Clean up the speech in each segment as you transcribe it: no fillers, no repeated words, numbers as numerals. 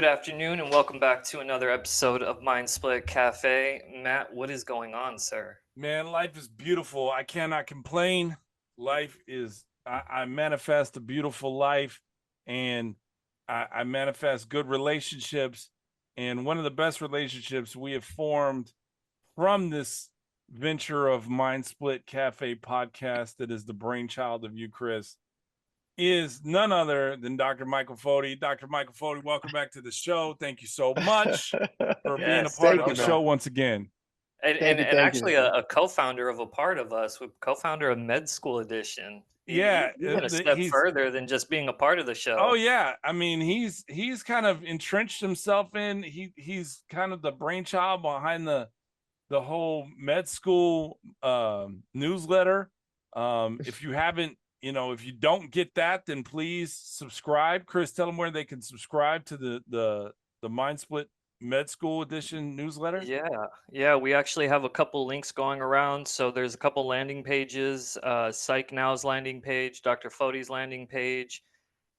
afternoon, and welcome back to another episode of Mind Split Cafe. Matt, what is going on, sir? Man, life is beautiful. I cannot complain. I manifest a beautiful life, and I manifest good relationships. And one of the best relationships we have formed from this venture of Mind Split Cafe podcast that is the brainchild of you, Chris, is none other than Dr. Michael Foti. Dr. Michael Foti, welcome back to the show. Thank you so much for being a Yes, part of Thank the you, welcome. man. show once again. And Thank and, you, and thank you. actually a co-founder of a part of us, co-founder of Med School Edition. Yeah, You went a step he's further than just being a part of the oh show. yeah. I mean, he's kind of entrenched himself in. He's kind of the brainchild behind the whole med school newsletter. If you haven't, if you don't get that, then please subscribe. Chris, tell them where they can subscribe to the Mind Split Med School Edition newsletter. Yeah, we actually have a couple links going around. So there's a couple landing pages, Psych Now's landing page, Dr. Foti's landing page,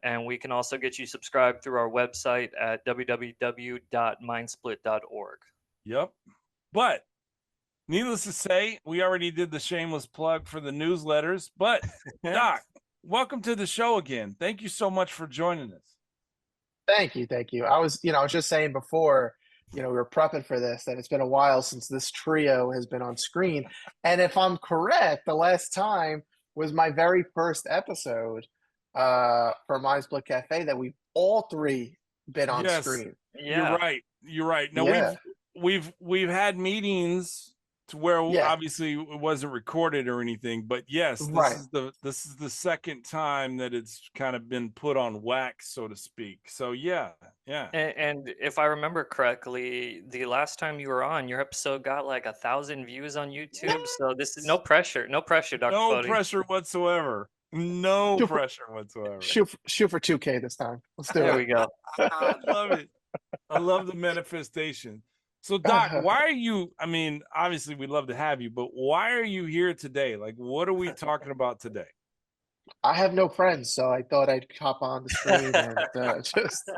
and we can also get you subscribed through our website at www.mindsplit.org. Yep. But needless to say, we already did the shameless plug for the newsletters. But Doc, welcome to the show again. Thank you so much for joining us. Thank you, thank you. I was just saying before, we were prepping for this, that it's been a while since this trio has been on screen. And if I'm correct, the last time was my very first episode for Mind Split Cafe that we've all three been on Yes, screen. you're Yeah. right. You're right. No, Yeah, we've had meetings to where yeah, obviously it wasn't recorded or anything, but yes, right. this is the second time that it's kind of been put on wax, so to speak. So yeah. And if I remember correctly, the last time you were on, your episode got like 1,000 views on YouTube. So this is no pressure, Dr. No Foti. pressure whatsoever. No Shoot for, pressure whatsoever. shoot for 2K this time. Let's do There we go. I love it. I love the manifestation. So, Doc, it. why are you? I mean, obviously, we'd love to have you, but why are you here today? Like, what are we talking about today? I have no friends, so I thought I'd hop on the screen and just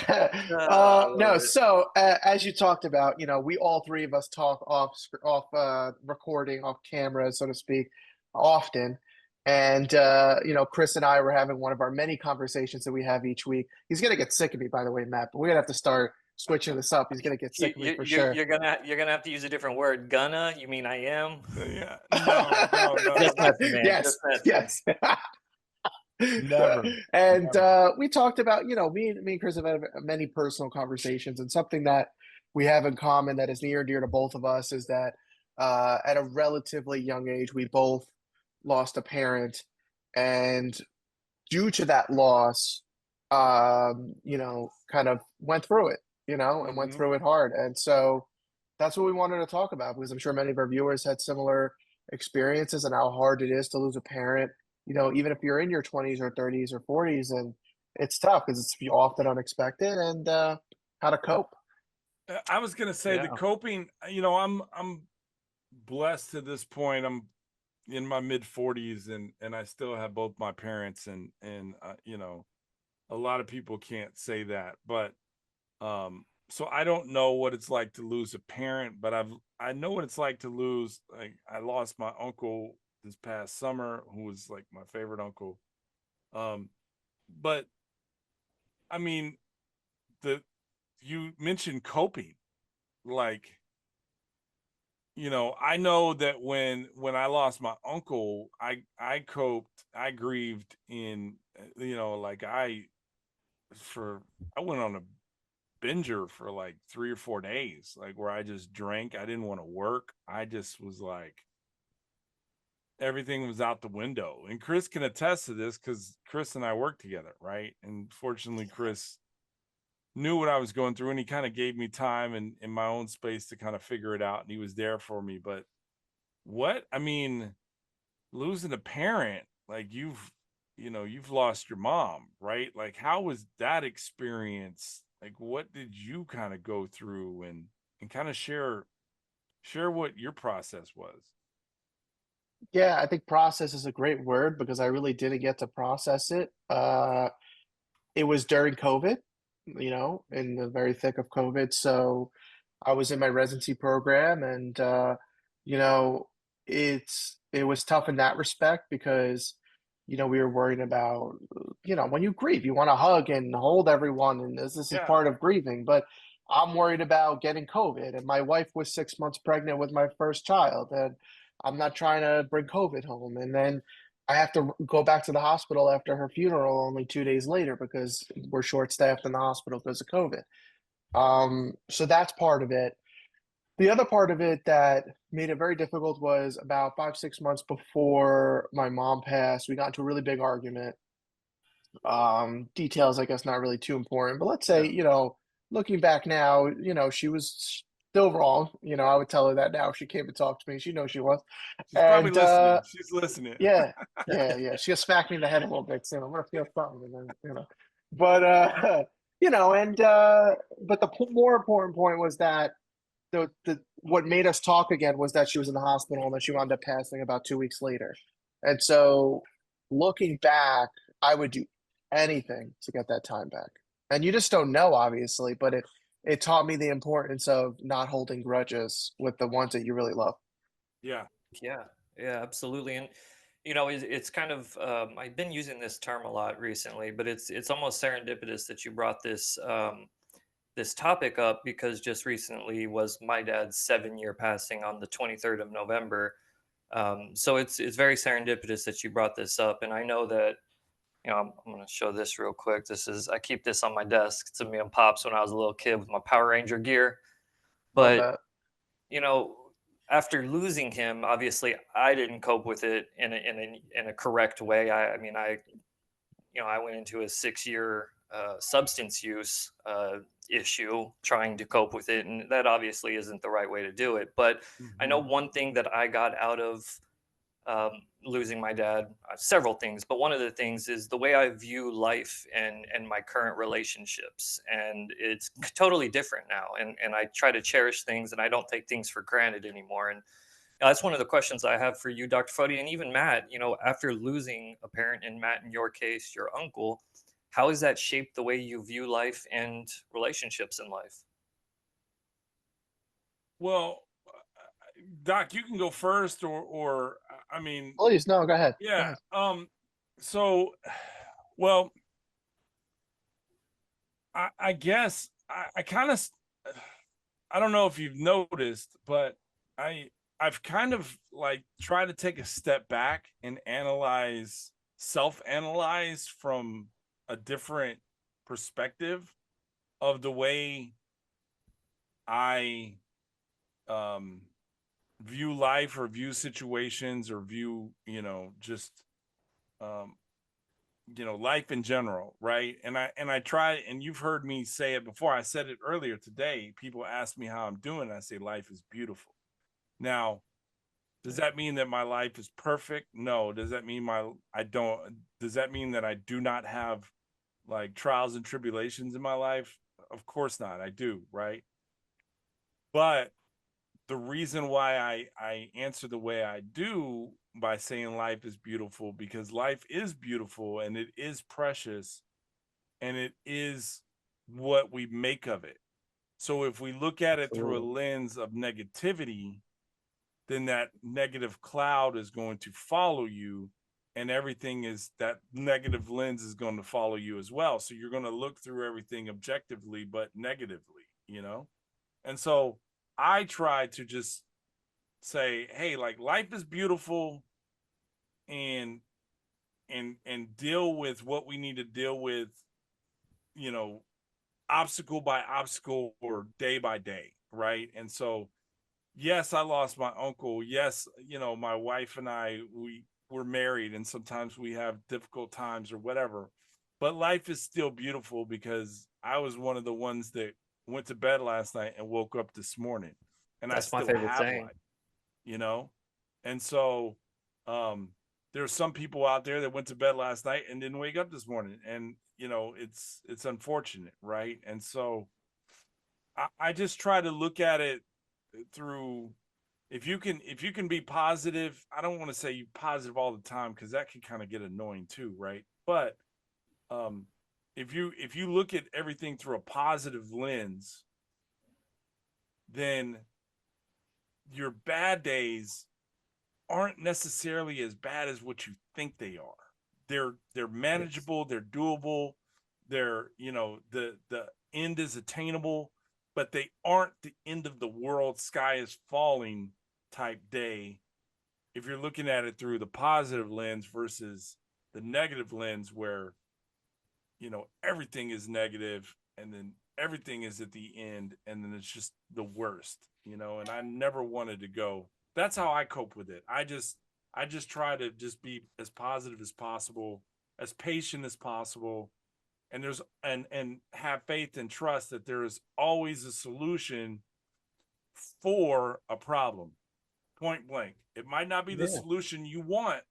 I love no. it. So as you talked about, we all three of us talk off recording, off camera, so to speak, often. And Chris and I were having one of our many conversations that we have each week. He's gonna get sick of me, by the way, Matt. But we're gonna have to start switching this up. He's gonna get You, sick of me you, for you're, sure. you're gonna have to use a different word. Gonna? You mean I am? Yeah, no, Just messing, man. Yes, Just messing. yes. never, And never. we talked about, me and Chris have had many personal conversations, and something that we have in common that is near and dear to both of us is that at a relatively young age, we both lost a parent, and due to that loss, kind of went through it, and went Mhm. through it hard. And so that's what we wanted to talk about, because I'm sure many of our viewers had similar experiences and how hard it is to lose a parent, even if you're in your 20s or 30s or 40s, and it's tough because it's often unexpected, and how to cope. I was gonna say the Yeah. coping. I'm blessed to this point. I'm in my mid 40s, and I still have both my parents, and a lot of people can't say that, but so I don't know what it's like to lose a parent, but I know what it's like to lose. Like, I lost my uncle this past summer, who was like my favorite uncle. um but I mean, the you mentioned coping. Like, I know that when I lost my uncle, I coped, I grieved in, like, for I went on a binger for like 3 or 4 days, like, where I just drank. I didn't want to work. I just was like, everything was out the window. And Chris can attest to this because Chris and I worked together, right? And fortunately, Chris knew what I was going through, and he kind of gave me time and in my own space to kind of figure it out. And he was there for me. But I mean, losing a parent, like, you've lost your mom, right? Like, how was that experience? Like, what did you kind of go through, and kind of share what your process was? Yeah, I think process is a great word because I really didn't get to process it. It was during COVID. in the very thick of COVID. So I was in my residency program, and you know, it was tough in that respect because we were worried about when you grieve, you want to hug and hold everyone, and this is Yeah. part of grieving. But I'm worried about getting COVID, and my wife was 6 months pregnant with my first child, and I'm not trying to bring COVID home, and then I have to go back to the hospital after her funeral only 2 days later because we're short staffed in the hospital because of COVID. So that's part of it. The other part of it that made it very difficult was about 5, 6 months before my mom passed, we got into a really big argument. Details, I guess, not really too important, but let's say, Yeah. looking back now, she was still wrong. I would tell her that now if she came to talk to me. She knows she was. She's probably And listening. She's listening. yeah, yeah, yeah. She just smacked me in the head a little bit, so I'm gonna feel something, and then But and but the more important point was that the what made us talk again was that she was in the hospital and that she wound up passing about 2 weeks later. And so, looking back, I would do anything to get that time back. And you just don't know, obviously, but it taught me the importance of not holding grudges with the ones that you really love. Yeah. Yeah, yeah, absolutely. And it's kind of I've been using this term a lot recently, but it's almost serendipitous that you brought this topic up because just recently was my dad's 7-year passing on the 23rd of November. So it's very serendipitous that you brought this up, and I know that I'm going to show this real quick. I keep this on my desk. It's me and pops when I was a little kid with my Power Ranger gear, Love but that. you know, after losing him, obviously I didn't cope with it in a correct way. I mean, I went into a 6-year substance use issue trying to cope with it, and that obviously isn't the right way to do it. But I know Hmm. one thing that I got out of losing my dad, several things, but one of the things is the way I view life and my current relationships, and it's totally different now. And I try to cherish things, and I don't take things for granted anymore. And that's one of the questions I have for you, Dr. Foti, and even Matt. After losing a parent, and Matt, in your case, your uncle, how has that shaped the way you view life and relationships in life? Well, Doc, you can go first, or I mean, Please, no, go ahead. Go yeah. ahead. So, well, I guess I kind of, I don't know if you've noticed, but I I've kind of like tried to take a step back and self-analyze from a different perspective of the way I um view life or view situations or view, just um life in general, right? And I try, and you've heard me say it before. I said it earlier today. People ask me how I'm doing. I say life is beautiful. Now, does that mean that my life is perfect? No. Does that mean I don't does that mean that I do not have like trials and tribulations in my life? Of course not. I do, right? But the reason why I answer the way I do by saying life is beautiful, because life is beautiful and it is precious, and it is what we make of it. So if we look at it through a Absolutely. lens of negativity, then that negative cloud is going to follow you, and everything is that negative lens is going to follow you as well. So you're going to look through everything objectively but negatively. And so I try to just say, hey, like life is beautiful, and and deal with what we need to deal with, you know, obstacle by obstacle or day by day, right? And so yes, I lost my uncle. Yes, my wife and I, we were married, and sometimes we have difficult times or whatever. But life is still beautiful because I was one of the ones that went to bed last night and woke up this morning, and I That's my still favorite have saying. life, you know? And so um there's some people out there that went to bed last night and didn't wake up this morning. And it's unfortunate, right? And so I just try to look at it through, if you can be positive. I don't want to say you positive all the time because that can kind of get annoying too, right? But um if you look at everything through a positive lens, then your bad days aren't necessarily as bad as what you think they are. They're manageable, they're doable, they're, the end is attainable, but they aren't the end of the world, sky is falling type day if you're looking at it through the positive lens versus the negative lens where, everything is negative and then everything is at the end and then it's just the worst, and I never wanted to go. That's how I cope with it. I just try to just be as positive as possible, as patient as possible, and and have faith and trust that there is always a solution for a problem. Point blank. It might not be the Yeah. solution you want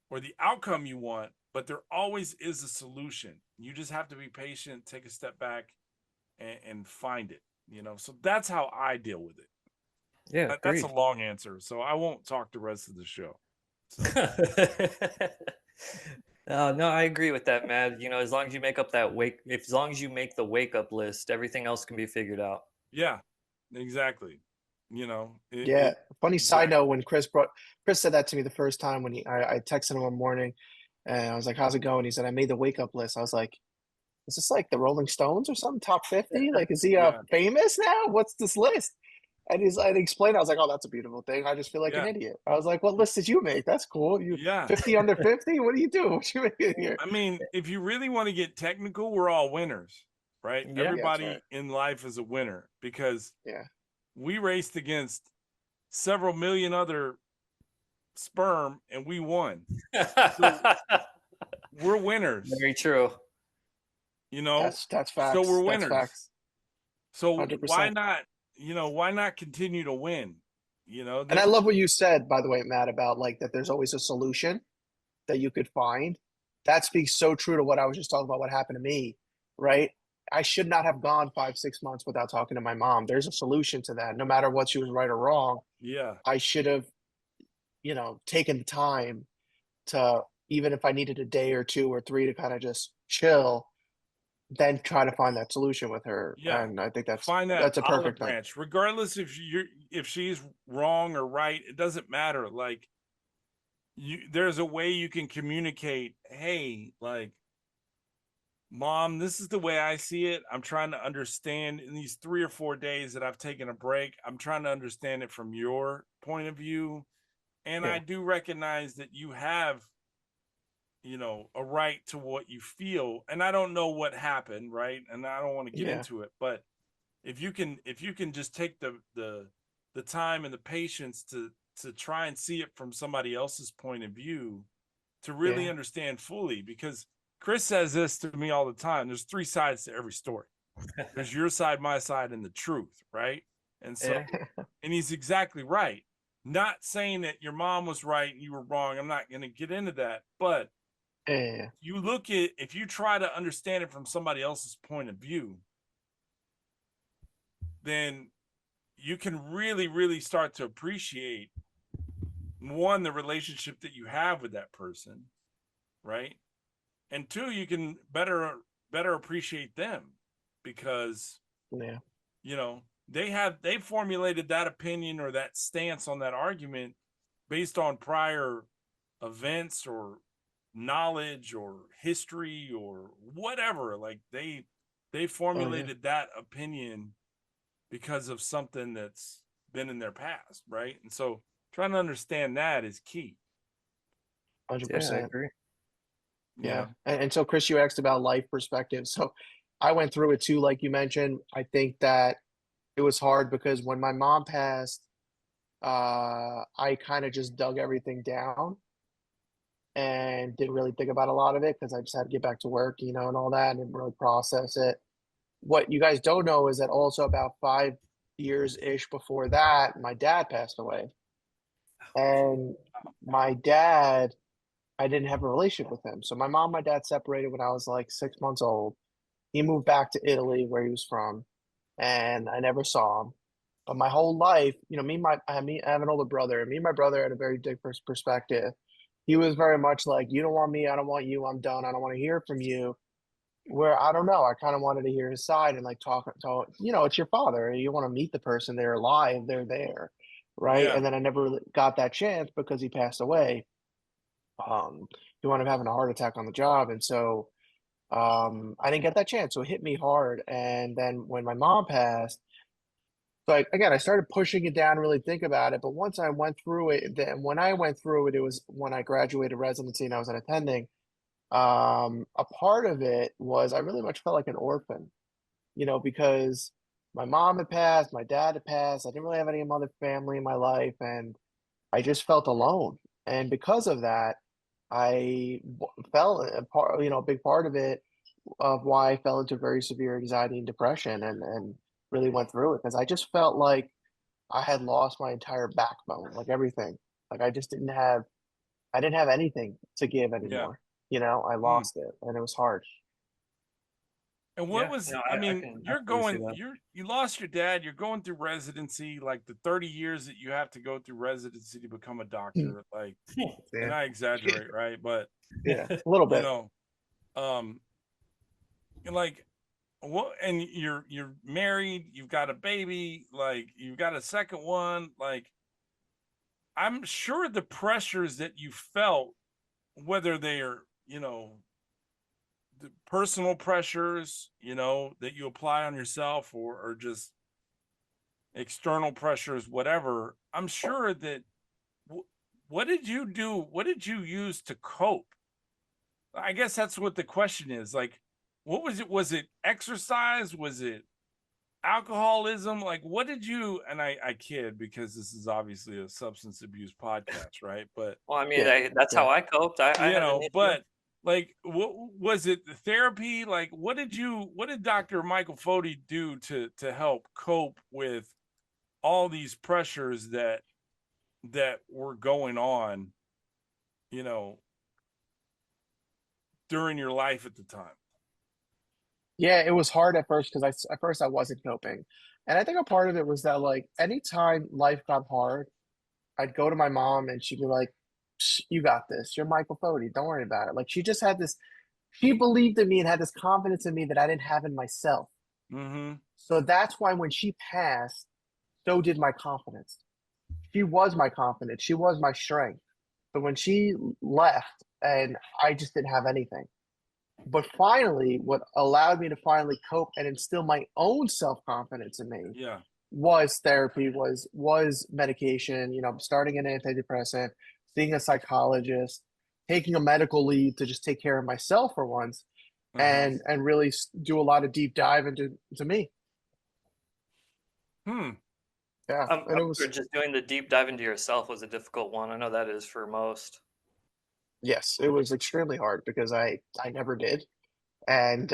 or the outcome you want, but there always is a solution. You just have to be patient, take a step back, and find it. So that's how I deal with it. Yeah, That's a agreed. long answer, so I won't talk the rest of the show. So No, I agree with that, man. As long as you make up as long as you make the wake up list, everything else can be figured out. yeah, exactly. Yeah. Funny side Exactly. note, when Chris said that to me the first time when I texted him one morning and I was like, "How's it going?" He said, "I made the wake up list." I was like, "Is this like the Rolling Stones or something? Top 50? Like, is he Yeah, famous now? What's this list?" And I explained. I was like, "Oh, that's a beautiful thing. I just feel like an yeah, idiot." I was like, "What list did you make? That's cool. You yeah. 50 under 50? What do you do? What you making here?" I mean, if you really want to get technical, we're all winners, right? Yeah. Yeah, that's right. Everybody in life is a winner because Yeah. we raced against several million other sperm and we won. So we're winners, Very true. you know. That's So facts. we're That's winners. facts. So why 100%. not, why not continue to win? And I There's love what you said, by the way, Matt, about like that there's always a solution that you could find. That speaks so true to what I was just talking about, what happened to me, right? I should not have gone 5, 6 months without talking to my mom. There's a solution to that. No matter what she was right or wrong, yeah, I should have, taken the time to, even if I needed a day or two or three to kind of just chill, then try to find that solution with her. yeah. And I think that's Find that that's a olive perfect thing. branch, regardless if she's wrong or right, it doesn't matter. Like there's a way you can communicate, hey, like, Mom, this is the way I see it. I'm trying to understand in these 3 or 4 days that I've taken a break. I'm trying to understand it from your point of view. And I Yeah. do recognize that you have, a right to what you feel. And I don't know what happened, right? And I don't want to get Yeah. into it, but if you can just take the time and the patience to try and see it from somebody else's point of view to really Yeah. understand fully, because Chris says this to me all the time. There's three sides to every story. There's your side, my side, and the truth, right? And so, Yeah. and he's exactly right. Not saying that your mom was right and you were wrong. I'm not going to get into that. But Yeah. if you try to understand it from somebody else's point of view, then you can really, really start to appreciate, one, the relationship that you have with that person, right? And two, you can better appreciate them because Yeah. they formulated that opinion or that stance on that argument based on prior events or knowledge or history or whatever. Like they Oh yeah. formulated that opinion because of something that's been in their past, right? And so trying to understand that is key. Yeah, I 100%. agree. you Yeah. know And so, Chris, you asked about life perspective. So I went through it too, like you mentioned. I think that it was hard because when my mom passed, I kind of just dug everything down and didn't really think about a lot of it because I just had to get back to work, and all that, and didn't really process it. What you guys don't know is that also about 5 years ish before that, my dad passed away. And my dad, I didn't have a relationship with him. So my mom and my dad separated when I was like 6 months old. He moved back to Italy, where he was from, and I never saw him. But my whole life, I have an older brother, and me and my brother had a very different perspective. He was very much like, "You don't want me, I don't want you, I'm done, I don't want to hear from you." where I don't know, I kind of wanted to hear his side and like talk. It's your father. You want to meet the person. They're alive. They're there, right? Yeah. And then I never really got that chance because he passed away. He wound up having a heart attack on the job, and so I didn't get that chance. So it hit me hard. And then when my mom passed, so again, I started pushing it down, really think about it. But once I went through it, then when I went through it, it was when I graduated residency and I was an attending. A part of it was I really much felt like an orphan, because my mom had passed, my dad had passed. I didn't really have any other family in my life, and I just felt alone. And because of that, fell a part, a big part of it of why I fell into very severe anxiety and depression, and really went through it because I just felt like I had lost my entire backbone, like everything. Like I didn't have anything to give Yeah. anymore. I Mm. lost it, and it was hard. And what Yeah, was, no, I I mean, can you're absolutely see going, that. you lost your dad, you're going through residency, like the 30 years that you have to go through residency to become a doctor, like, and Yeah, I exaggerate, right? But, yeah, a little you bit. know, um, and like, what, and you're married, you've got a baby, like, you've got a second one, like, I'm sure the pressures that you felt, whether they are, the personal pressures, that you apply on yourself or just external pressures, whatever, I'm sure that what did you do? What did you use to cope? I guess that's what the question is. Like, what was it? Was it exercise? Was it alcoholism? Like, what did you, and I kid because this is obviously a substance abuse podcast, right? But, Well, I mean, Yeah, that's yeah. how I coped. I had an issue. but like, what was it? The therapy? Like, what did Dr. Michael Foti do to help cope with all these pressures that were going on, you know, during your life at the time? Yeah, it was hard at first because at first I wasn't coping, and I think a part of it was that like anytime life got hard, I'd go to my mom and she'd be like, "Psh, you got this. You're Michael Foti. Don't worry about it." Like she just had this, she believed in me and had this confidence in me that I didn't have in myself. Mm-hmm. So that's why when she passed, so did my confidence. She was my confidence. She was my strength. But when she left, and I just didn't have anything. But finally, what allowed me to finally cope and instill my own self confidence in me Yeah. was therapy, was medication. Starting an antidepressant, seeing a psychologist, taking a medical leave to just take care of myself for once, Uh-huh. and really do a lot of deep dive into me. Hmm. Yeah, and it I'm sure was just doing the deep dive into yourself was a difficult one. I know that is for most. yes, it was extremely hard because I never did, and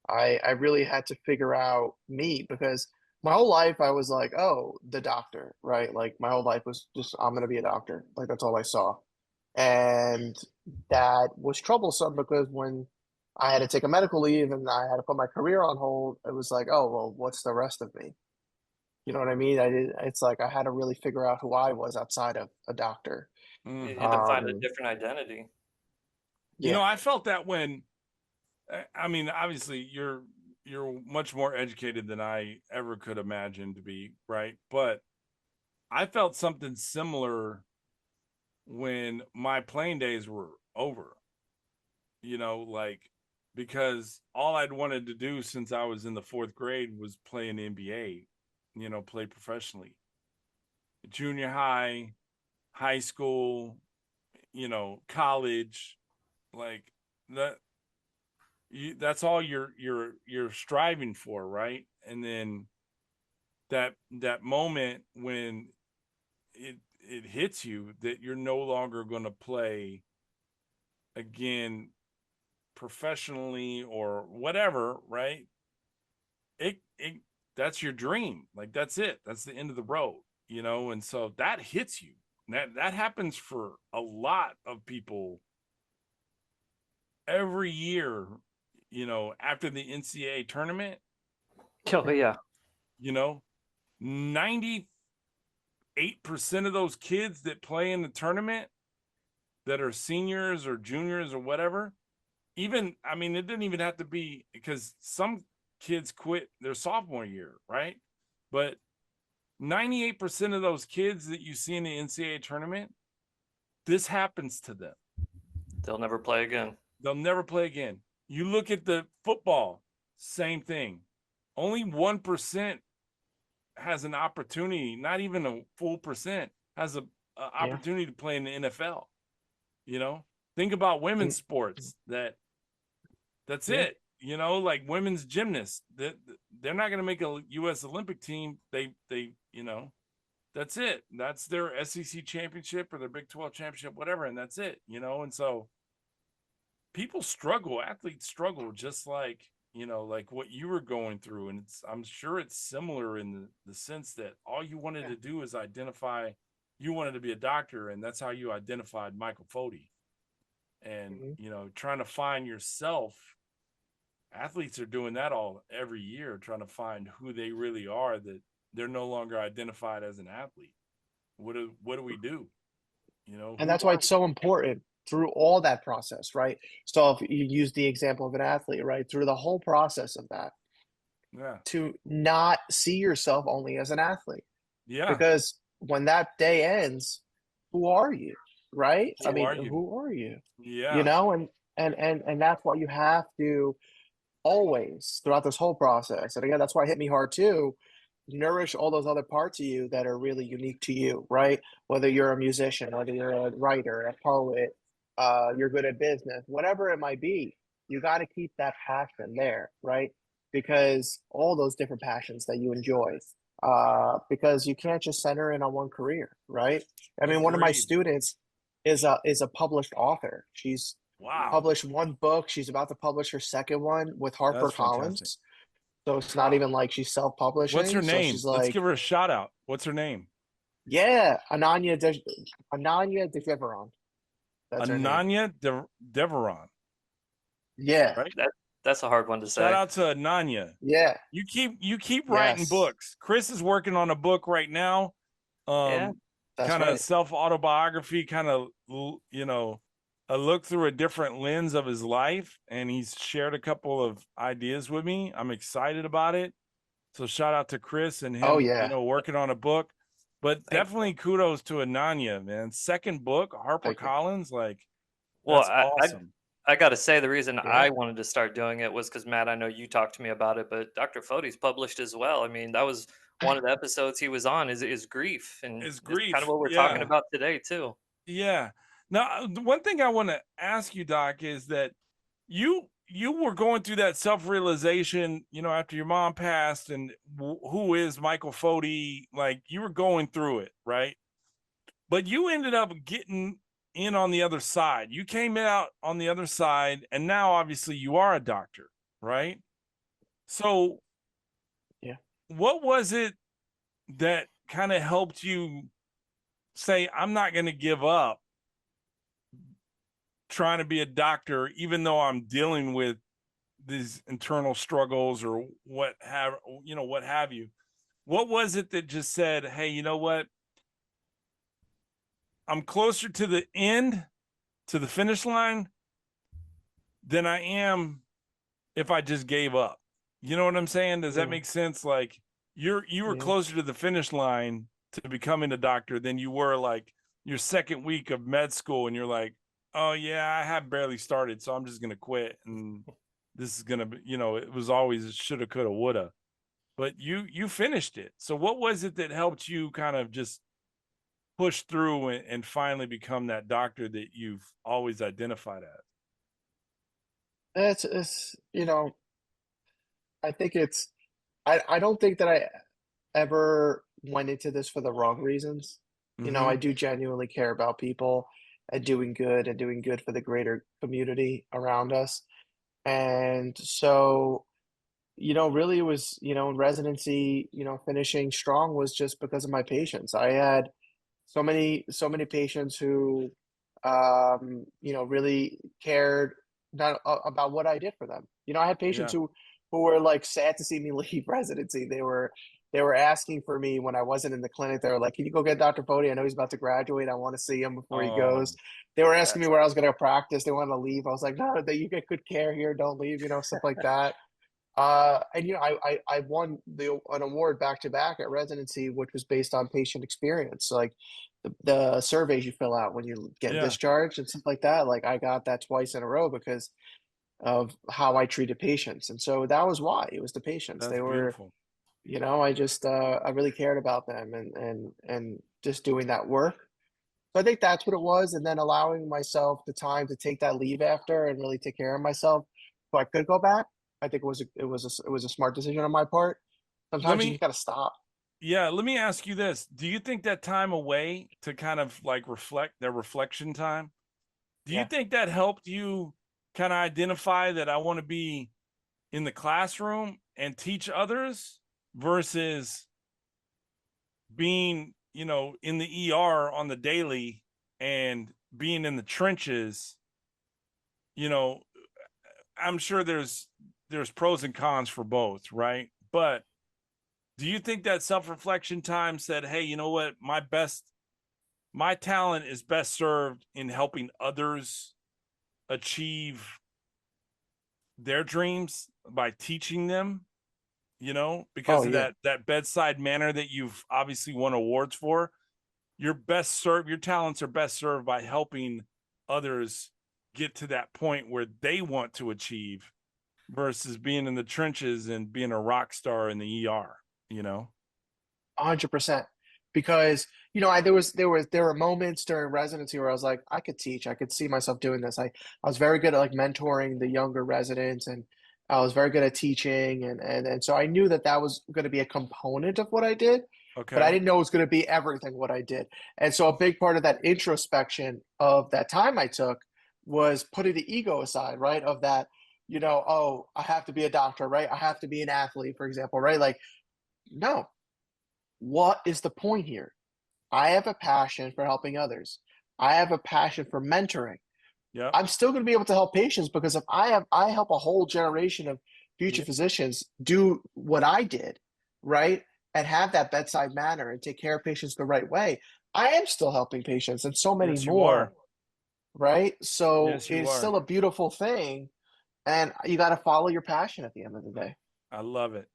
I really had to figure out me because my whole life I was like, oh, the doctor, right? Like my whole life was just I'm gonna be a doctor. Like that's all I saw. And that was troublesome because when I had to take a medical leave and I had to put my career on hold, it was like, oh well, what's the rest of me? You know what I mean? It's like I had to really figure out who I was outside of a doctor. You Mm-hmm. had to find a Um, different identity. yeah. I felt that when, I mean, obviously you're much more educated than I ever could imagine to be, right? But I felt something similar when my playing days were over, like, because all I'd wanted to do since I was in the fourth grade was play in the NBA, play professionally. Junior high, high school, college, like that that's all you're striving for, right? And then that moment when it hits you that you're no longer going to play again professionally or whatever, right? It that's your dream. Like that's it. That's the end of the road, and so that hits you. That happens for a lot of people every year, after the NCAA tournament, Oh yeah. 98% of those kids that play in the tournament that are seniors or juniors or whatever, even, I mean, it didn't even have to be, because some kids quit their sophomore year, right? But 98% of those kids that you see in the NCAA tournament, this happens to them. They'll never play again. They'll never play again. You look at the football, same thing. Only 1% has an opportunity, not even a full percent, has a opportunity to play in the NFL. You know, think about women's sports. That's it. You know, like women's gymnasts, they're not going to make a U.S. Olympic team. They, you know, that's it. That's their SEC championship or their Big 12 championship, whatever, and that's it. You know, and so people struggle. Athletes struggle, just like, you know, like what you were going through, and I'm sure it's similar in the sense that all you wanted to do is identify. You wanted to be a doctor, and that's how you identified Michael Foti. And you know, trying to find yourself. Athletes are doing that every year, trying to find who they really are, that they're no longer identified as an athlete. What do we do? You know, And that's why it's so important through all that process, right? So if you use the example of an athlete, right, through the whole process of that, to not see yourself only as an athlete. Yeah. Because when that day ends, who are you? Right? Who are you? Who are you? Yeah. You know, and that's why you have to always throughout this whole process. And again, that's why it hit me hard too. Nourish all those other parts of you that are really unique to you, right? Whether you're a musician, whether you're a writer, a poet, you're good at business, whatever it might be, you got to keep that passion there, right? Because all those different passions that you enjoy, because you can't just center in on one career, right? I mean, one of my students is a published author. She's published one book. She's about to publish her second one with HarperCollins. So it's not even like she's self-publishing. What's her name? So she's like, let's give her a shout out. What's her name? Yeah, Ananya Deveron. That's her name. Ananya Deveron. Yeah. Right? That's a hard one to say. Shout out to Ananya. Yeah. You keep writing books. Chris is working on a book right now. Yeah. Kind of self-autobiography, kind of, you know, a look through a different lens of his life, and he's shared a couple of ideas with me. I'm excited about it. So shout out to Chris and him, you know, working on a book. But definitely kudos to Ananya, man. Second book, HarperCollins, like, that's awesome. I got to say, the reason I wanted to start doing it was because, Matt, I know you talked to me about it, but Dr. Foti's published as well. I mean, that was one of the episodes he was on, is grief. And it's kind of what we're talking about today, too. Yeah. Now, the one thing I want to ask you, Doc, is that you were going through that self-realization, you know, after your mom passed, and who is Michael Foti? Like, you were going through it, right? But you ended up getting in on the other side. You came out on the other side, and now obviously you are a doctor, right? So what was it that kind of helped you say, I'm not going to give up trying to be a doctor, even though I'm dealing with these internal struggles or what have you? What was it that just said, hey, you know what? I'm closer to the end, to the finish line, than I am if I just gave up. You know what I'm saying? Does that make sense? Like, you were closer to the finish line to becoming a doctor than you were like your second week of med school, and you're like, oh yeah, I have barely started, so I'm just gonna quit, and this is gonna be, you know, it was always shoulda, coulda, woulda. But you finished it. So what was it that helped you kind of just push through and finally become that doctor that you've always identified as? It's you know, I think it's I don't think that I ever went into this for the wrong reasons. You know, I do genuinely care about people and doing good for the greater community around us. And so, you know, really it was, you know, in residency, you know, finishing strong was just because of my patients. I had so many patients who, you know, really cared not about what I did for them. You know, I had patients who were like sad to see me leave residency. They were asking for me when I wasn't in the clinic. They were like, "Can you go get Dr. Foti? I know he's about to graduate. I want to see him before he Oh, goes." They were asking me That's where I was going to practice. They wanted to leave. I was like, "No, that you get good care here. Don't leave." Stuff like that. And I won an award back to back at residency, which was based on patient experience. So, like the surveys you fill out when you get yeah, discharged and stuff like that. Like I got that twice in a row because of how I treated patients. And so that was why. It was the patients. that's They were, beautiful. I just I really cared about them and just doing that work. So I think that's what it was. And then allowing myself the time to take that leave after and really take care of myself so I could go back. I think it was a smart decision on my part. Let Sometimes you me just gotta stop. Yeah, let me ask you this. Do you think that time away to kind of like reflect, their reflection time, do you Yeah. think that helped you kind of identify that I want to be in the classroom and teach others versus being, in the ER on the daily and being in the trenches? You know, I'm sure there's pros and cons for both, right? But do you think that self-reflection time said, "Hey, you know what? My talent is best served in helping others achieve their dreams by teaching them, Oh because of yeah. that bedside manner that you've obviously won awards for. Your talents are best served by helping others get to that point where they want to achieve versus being in the trenches and being a rock star in the ER, you know? 100%. Because, there were moments during residency where I was like, I could teach. I could see myself doing this. I was very good at like mentoring the younger residents and I was very good at teaching and so I knew that that was going to be a component of what I did, but I Okay. didn't know it was going to be everything what I did. And so a big part of that introspection of that time I took was putting the ego aside, right? Of that, oh, I have to be a doctor, right? I have to be an athlete, for example, right? Like, no, what is the point here? I have a passion for helping others. I have a passion for mentoring. Yep. I'm still going to be able to help patients because if I help a whole generation of future Yeah. physicians do what I did, right? And have that bedside manner and take care of patients the right way. I am still helping patients and so many Yes, you are. more, right? So Yes, you it's are. still a beautiful thing. And you got to follow your passion at the end of the day. I love it.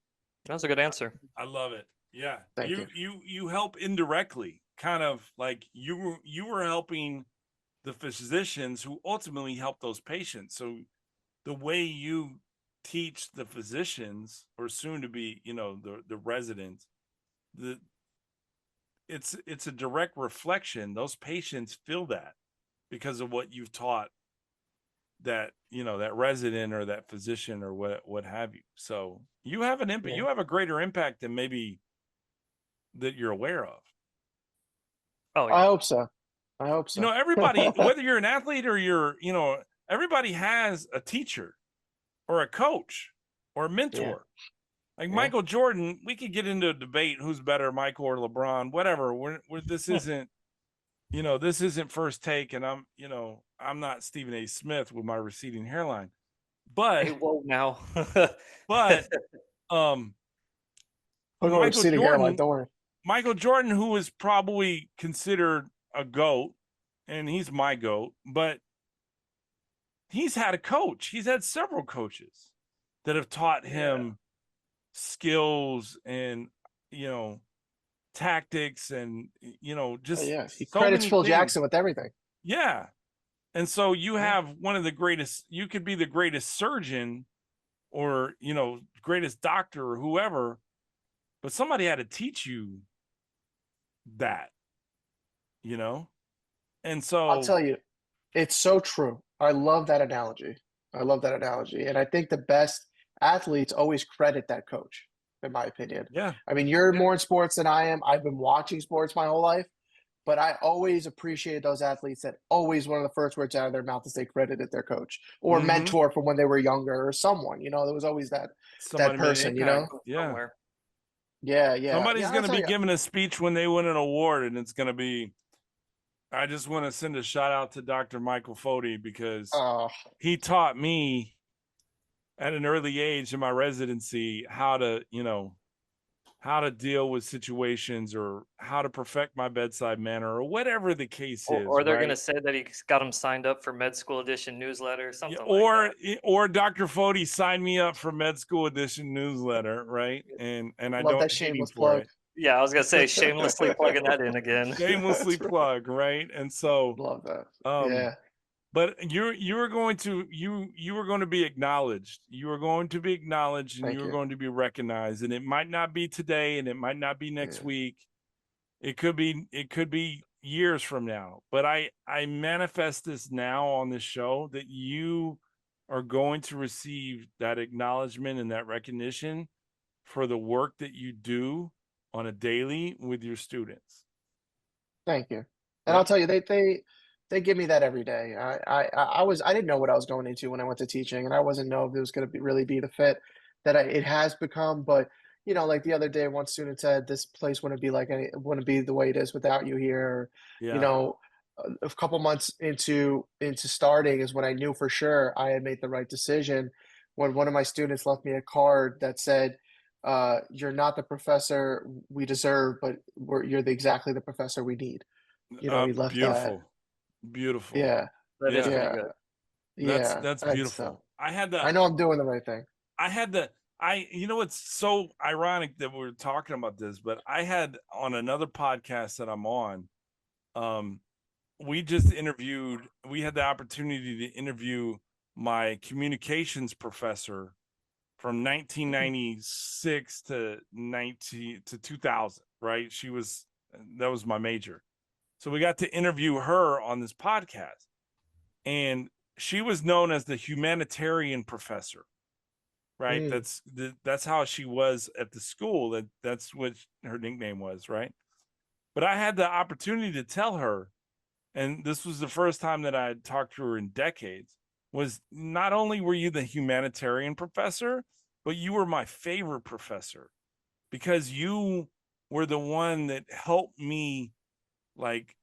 a good answer. I love it. Yeah. Thank you. You help indirectly, kind of like you were helping the physicians who ultimately help those patients. So the way you teach the physicians or soon to be, the residents, the it's a direct reflection. Those patients feel that because of what you've taught that, that resident or that physician or what have you. So you have an impact, Yeah. you have a greater impact than maybe that you're aware of. Oh I yeah. hope so. I hope so. Everybody, whether you're an athlete or everybody has a teacher or a coach or a Yeah. mentor. Like Yeah. Michael Jordan, we could get into a debate who's better, Michael or LeBron, whatever. This isn't first take, and I'm not Stephen A. Smith with my receding hairline. But Hey, whoa now. but um Look over Michael receding hairline. Jordan, Don't worry. Michael Jordan, who is probably considered a GOAT, and he's my GOAT, but he's had a coach. He's had several coaches that have taught Yeah. him skills and tactics and Oh, just yeah. He so credits many Phil things. Jackson with everything. Yeah. And so you Yeah. have one of the greatest, you could be the greatest surgeon or, greatest doctor or whoever, but somebody had to teach you that, you know? And I'll so, tell you, it's so true. I love that analogy. I love that analogy. And I think the best athletes always credit that coach, in my opinion. yeah, I mean, you're yeah, more in sports than I am. I've been watching sports my whole life, but I always appreciated those athletes that always one of the first words out of their mouth is they credited their coach or mm-hmm. mentor from when they were younger or someone, there was always that Somebody made an person. impact. Yeah. Somewhere. Yeah, yeah. Yeah, Somebody's I'll going to tell be you. giving a speech when they win an award, and it's going to be, I just want to send a shout out to Dr. Michael Foti because Oh, he taught me at an early age in my residency how to, how to deal with situations or how to perfect my bedside manner or whatever the case is, Or they're gonna right? say that he's got them signed up for Med School Edition newsletter, Yeah, something like that. or Dr. Foti signed me up for Med School Edition newsletter, right? And I Love don't that hate him shameless for plug. it. Yeah, I was gonna say shamelessly plugging that in again. Shamelessly That's right. plug, right? And so Love that. um Yeah. but you were going to you were going to be acknowledged. You were going to be acknowledged and you Thank were you. going to be recognized. And it might not be today and it might not be next Yeah. week. It could be years from now. But I manifest this now on this show that you are going to receive that acknowledgement and that recognition for the work that you do on a daily with your students. Thank you. And I'll Yep. tell you, they give me that every day. I didn't know what I was going into when I went to teaching, and I wasn't know if it was going to be really be the fit that it has become. But like the other day, one student said, "This place wouldn't be wouldn't be the way it is without you here." Or, you Yeah. know, a couple months into starting is when I knew for sure I had made the right decision. When one of my students left me a card that said, "You're not the professor we deserve, but you're exactly the professor we need." He left that. Beautiful. Beautiful. Yeah, That is Yeah. pretty yeah, good. yeah. That's That's beautiful. I had I the know I'm doing the right thing. I had the I you know it's so ironic that we're talking about this, but I had on another podcast that I'm on, um we just interviewed we had the opportunity to interview my communications professor from Mm, 1996 to 2000, right? That was my major. So we got to interview her on this podcast, and she was known as the humanitarian professor, right? mm, That's how she was at the school. That's what her nickname was, right? But I had the opportunity to tell her, and this was the first time that I had talked to her in decades, was not only were you the humanitarian professor, but you were my favorite professor because you were the one that helped me like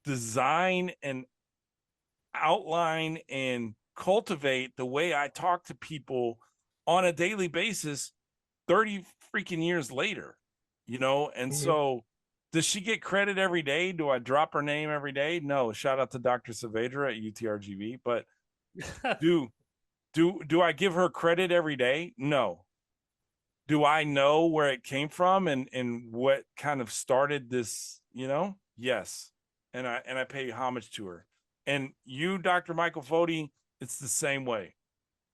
design and outline and cultivate the way I talk to people on a daily basis 30 freaking years later. And mhm. so does she get credit every day? Do I drop her name every day? No. Shout out to Dr. Saavedra at UTRGV. But do do I give her credit every day? No. Do I know where it came from and what kind of started this? Yes. And I pay homage to her. And you, Dr. Michael Foti, it's the same way.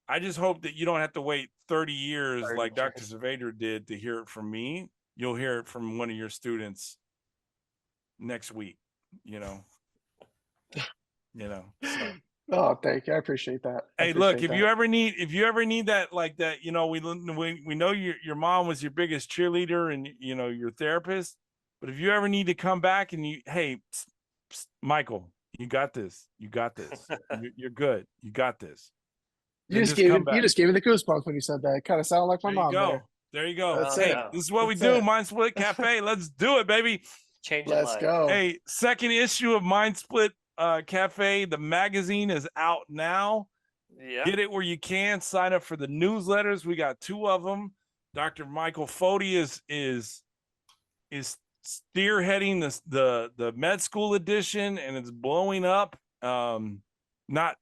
I just hope that you don't have to wait 30 years 30 like Dr. years. Saavedra did to hear it from me. You'll hear it from one of your students next week, you know. So Oh, thank you. I appreciate that. I hey, look, appreciate if you that. ever need that like that, we know your mom was your biggest cheerleader and your therapist, but if you ever need to come back and hey, Michael, you got this. You got this. You're good. You got this. Then just come You back. just gave me the goosebumps when you said that. It kind of sounded like my There you mom go. there. There you go. That's Oh, it. Hey, yeah. this is what we That's do. it. Mind Split Cafe. Let's do it, baby. Changing Let's lives. go. Hey, second issue of Mind Split Cafe. The magazine is out now. Yeah. Get it where you can. Sign up for the newsletters. We got 2 of them. Dr. Michael Foti is spearheading the med school edition, and it's blowing up. Not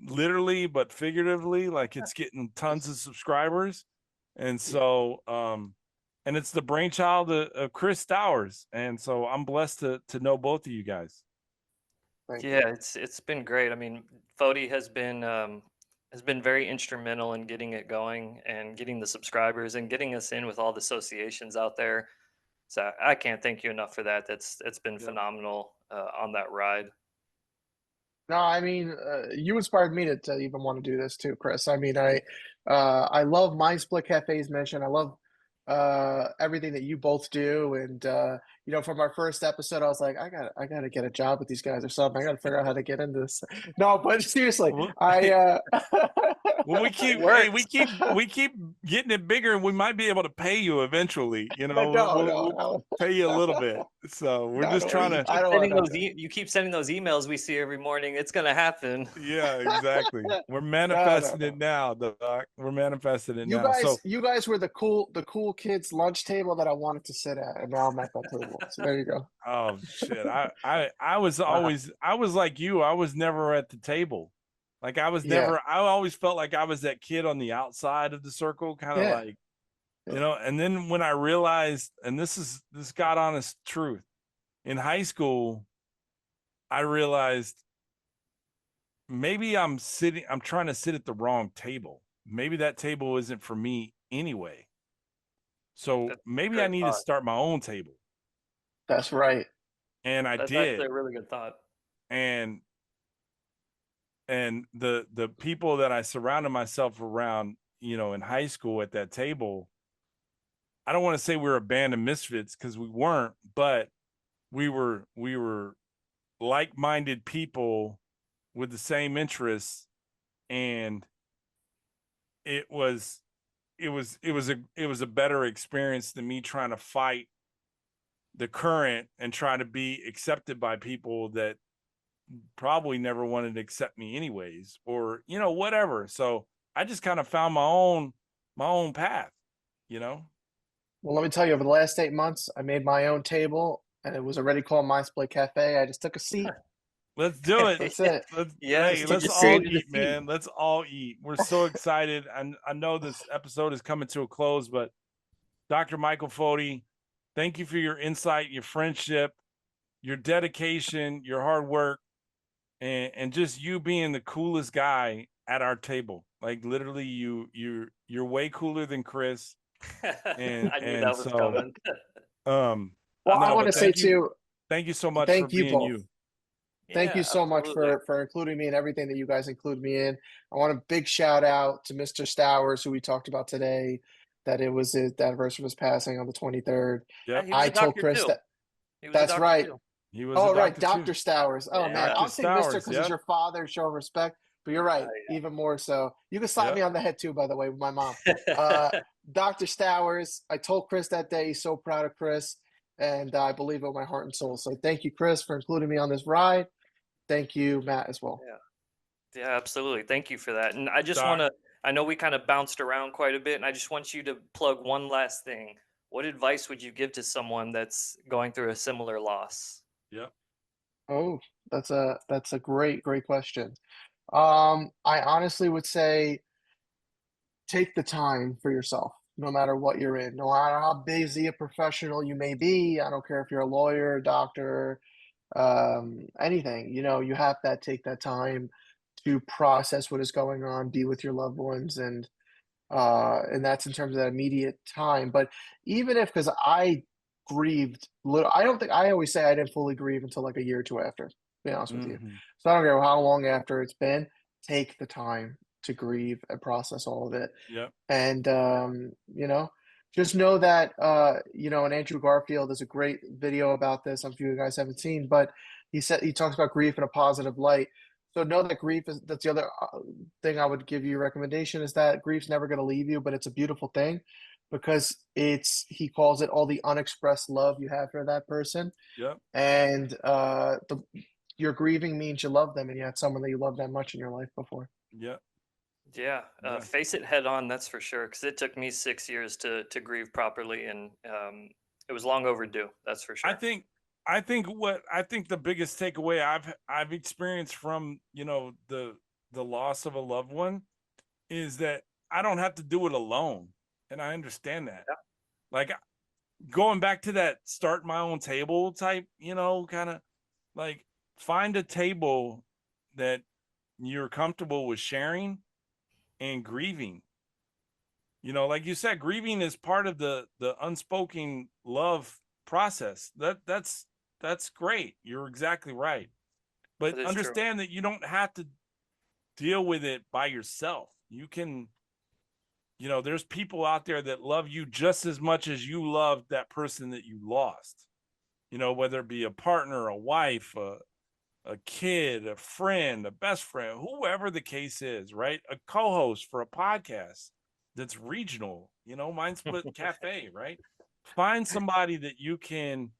literally, but figuratively. Like it's getting tons of subscribers, and so and it's the brainchild of Chris Stowers, and so I'm blessed to know both of you guys. Thank you. Yeah, it's been great. I mean, Foti has been very instrumental in getting it going and getting the subscribers and getting us in with all the associations out there. So I can't thank you enough for that. It's been Yep. phenomenal on that ride. No, I mean, you inspired me to even want to do this too, Chris. I mean, I love Mind Split Cafe's mission. I love everything that you both do, and from our first episode, I was like, I gotta get a job with these guys or something. I gotta figure out how to get into this. No, but seriously, Well, I well, It works. we keep getting it bigger, and we might be able to pay you eventually. no, We'll no, pay you a little bit. So we're no, just no, trying to. I don't want to. You keep sending those emails we see every morning. It's gonna happen. Yeah, exactly. We're No, no, manifesting it no. now, Doc. We're manifesting it You now. So, guys, you guys were the cool kids lunch table that I wanted to sit at, and now I'm at that table. So there you go. oh shit, I was Wow. always I was like you. I was never at the table. Like I was Yeah, never. I always felt like I was that kid on the outside of the circle, kind of yeah, like yeah. And then when I realized, and this God honest truth, in high school, I realized maybe I'm trying to sit at the wrong table. Maybe that table isn't for me anyway. So That's a maybe I great need to thought. start my own table. That's right. And I That's actually did. a really good thought. And the people that I surrounded myself around, in high school at that table, I don't want to say we were a band of misfits because we weren't, but we were like-minded people with the same interests, and it was it was a better experience than me trying to fight the current and try to be accepted by people that probably never wanted to accept me anyways, or whatever. So I just kind of found my own path, you know. Well, let me tell you, over the last 8 months, I made my own table, and it was already called My Split Cafe. I just took a seat. Let's do it. That's it. Yes, you Let's just all created a eat, theme. man. Let's all eat. We're so excited. And I know this episode is coming to a close, but Dr. Michael Foti, thank you for your insight, your friendship, your dedication, your hard work, and just you being the coolest guy at our table. Like literally you're way cooler than Chris. And I knew and that was so coming. Well, I no, want but to say thank you. too, Thank you so much for thank you being both. you. Thank you Yeah, so much absolutely. for including me in everything that you guys include me in. I want a big shout out to Mr. Stowers, who we talked about today, that it was the anniversary of his passing on the 23rd. Yeah, Yep. he was I a told doctor Chris too. that He was a that's doctor right. too. He was a Oh, right, doctor too. Dr. Stowers. Oh man, Yeah. I'll Dr. say Mr. Stowers, because he's yep. your father, show respect. But you're right, even more so. You can slap me Yep. on the head too, by the way, with my mom. Yeah. Uh, Dr. Stowers, I told Chris that day. He's so proud of Chris, and I believe it with my heart and soul. So thank you, Chris, for including me on this ride. Thank you, Matt, as well. Yeah, absolutely. Thank you for that. And I just want Doc. to, I know we kind of bounced around quite a bit, and I just want you to plug one last thing. What advice would you give to someone that's going through a similar loss? Yep. Oh, that's a great question. I honestly would say take the time for yourself, no matter what you're in, no matter how busy a professional you may be. I don't care if you're a lawyer, doctor, anything. You have to take that time to process what is going on, be with your loved ones, and that's in terms of that immediate time. But even if, because I grieved little, I don't think I always say I didn't fully grieve until like a year or two after, to be honest with you. Mm-hmm. So I don't care how long after it's been, take the time to grieve and process all of it. Yep. And just know that and Andrew Garfield is a great video about this. I'm sure you guys haven't seen, but he talks about grief in a positive light. So know that grief is that's the other thing I would give you a recommendation is that grief's never going to leave you, but it's a beautiful thing because he calls it all the unexpressed love you have for that person. Yep. And your grieving means you love them and you had someone that you love that much in your life before. Yep. Yeah, Yeah. face it head on, that's for sure. Because it took me 6 years to grieve properly, and it was long overdue. That's for I sure. think the biggest takeaway I've experienced from the loss of a loved one is that I don't have to do it alone, and I understand that. Yeah. Like going back to that start my own table type, kind of like find a table that you're comfortable with sharing and grieving. Like you said, grieving is part of the unspoken love process. That's great. You're exactly right. But That is true. understand that you don't have to deal with it by yourself. You can, there's people out there that love you just as much as you love that person that you lost. whether it be a partner, a wife, a kid, a friend, a best friend, whoever the case is, right? A co-host for a podcast that's regional, Mind Split Cafe, right? Find somebody that you can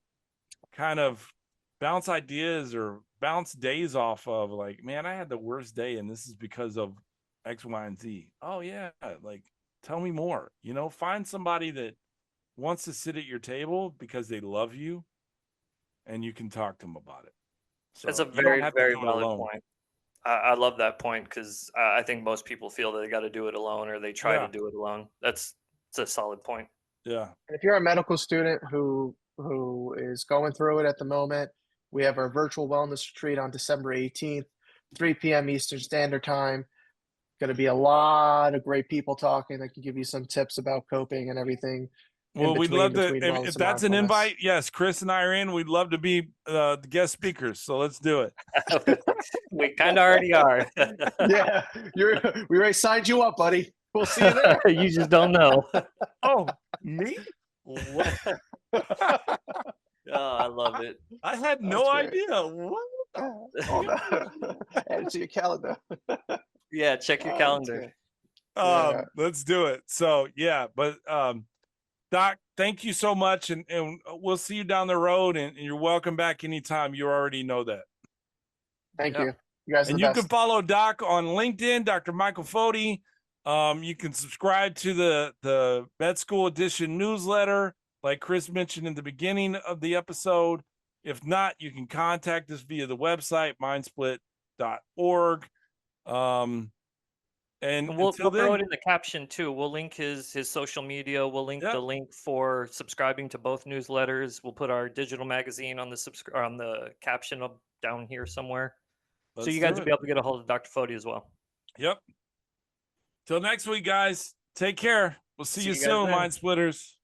kind of bounce ideas or bounce days off of. Like, man, I had the worst day and this is because of X, Y, and Z. Oh yeah, like tell me more. Find somebody that wants to sit at your table because they love you and you can talk to them about it. That's So a you don't very, have to very do it valid alone. point. I love that point because I think most people feel that they got to do it alone or they try to Yeah. do it alone. It's a solid point. Yeah. And if you're a medical student who is going through it at the moment, we have our virtual wellness retreat on December 18th, 3 p.m. Eastern Standard Time. Going to be a lot of great people talking that can give you some tips about coping and everything Well, we'd love to, between if wellness and that's an mindfulness. invite, yes, Chris and I are in. We'd love to be the guest speakers. So let's do it. We kind of already are. Yeah, we already signed you up, buddy. We'll see you there. You just don't know. Oh, me? What? Oh, I love it. I had That's no great. idea. What? Hold on. Add it to your calendar. Yeah, check your Oh, that's calendar. good. Yeah. Let's do it. So yeah, but Doc, thank you so much, and we'll see you down the road, and you're welcome back anytime. You already know that. Thank Yeah. you. You guys are And the you best. can follow Doc on LinkedIn, Dr. Michael Foti. You can subscribe to the Med School Edition newsletter, like Chris mentioned in the beginning of the episode. If not, you can contact us via the website, mindsplit.org. And And we'll until throw then, it in the caption too. We'll link his social media. We'll link yep, the link for subscribing to both newsletters. We'll put our digital magazine on the caption up down here somewhere. So let's you guys do will it. be able to get a hold of Dr. Foti as well. Yep. Till next week, guys. Take care. We'll see you you guys soon, then. Mind Splitters.